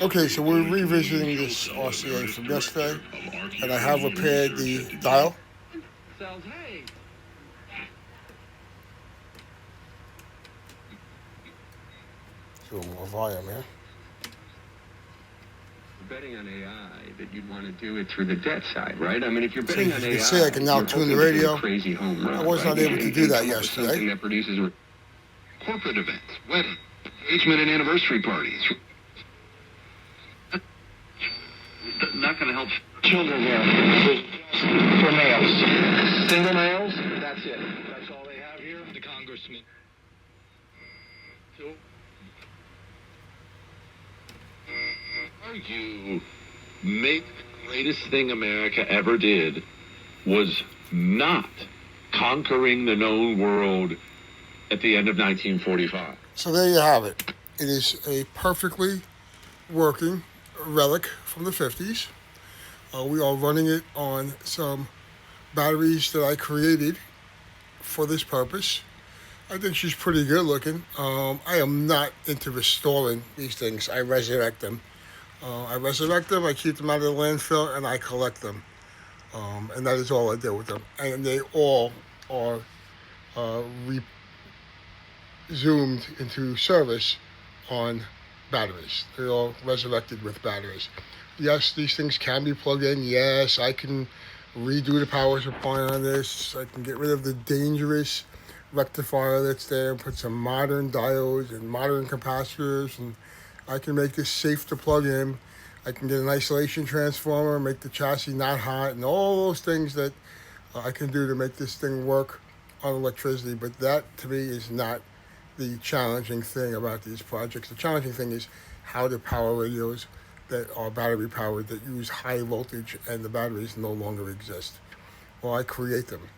Okay, so we're revisiting this RCA from yesterday, and I have repaired the dial. Do more volume here. Betting on AI that you'd want to do it through the debt side, right? I mean, if you're betting on AI, you can see I can now tune the radio. Crazy home run, I was not able to do that yesterday. Something that produces corporate events, weddings, engagement, and anniversary parties. Not going to help children here. For males. Single males? That's it. That's all they have here. The congressman. So, argue maybe the greatest thing America ever did was not conquering the known world at the end of 1945. So there you have it. It is a perfectly working relic from the 50s. We are running it on some batteries that I created for this purpose. I think she's pretty good looking. I am not into restoring these things. I resurrect them. I keep them out of the landfill, and I collect them. And that is all I do with them. And they all are resumed into service on batteries. They're all resurrected with batteries. Yes, these things can be plugged in. Yes, I can redo the power supply on this. I can get rid of the dangerous rectifier that's there and put some modern diodes and modern capacitors, and I can make this safe to plug in. I can get an isolation transformer, make the chassis not hot, and all those things that I can do to make this thing work on electricity. But that, to me, is not the challenging thing about these projects. The challenging thing is how to power radios that are battery powered, that use high voltage, and the batteries no longer exist. Well, I create them.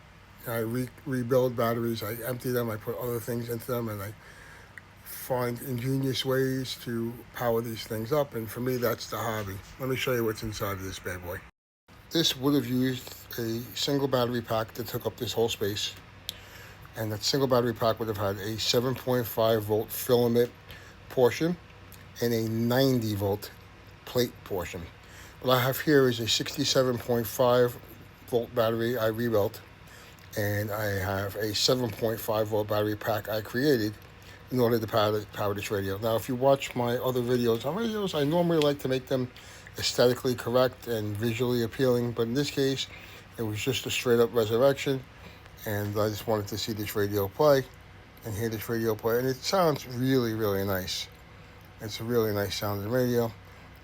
I rebuild batteries, I empty them, I put other things into them, and I find ingenious ways to power these things up, and for me, that's the hobby. Let me show you what's inside of this bad boy. This would have used a single battery pack that took up this whole space, and that single battery pack would have had a 7.5 volt filament portion and a 90 volt plate portion. What I have here is a 67.5 volt battery I rebuilt, and I have a 7.5 volt battery pack I created in order to power this radio. Now, if you watch my other videos on radios, I normally like to make them aesthetically correct and visually appealing, but in this case, it was just a straight up resurrection, and I just wanted to see this radio play and hear this radio play, and it sounds really, really nice. It's a really nice sounding radio.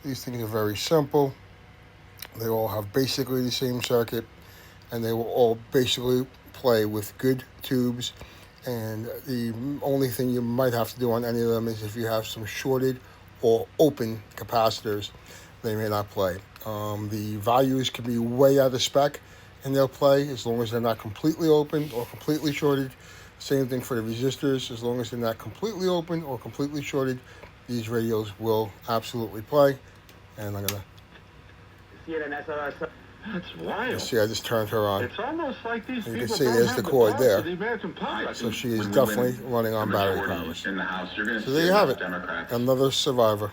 These things are very simple. They all have basically the same circuit, and they will all basically play with good tubes. And the only thing you might have to do on any of them is if you have some shorted or open capacitors, they may not play. The values can be way out of spec, and they'll play as long as they're not completely open or completely shorted. Same thing for the resistors. As long as they're not completely open or completely shorted, these radios will absolutely play. And I'm gonna. That's wild. You see, I just turned her on. It's almost like these people. You can see there's the cord there. The so she is definitely running on battery power. So there you have it. Another survivor.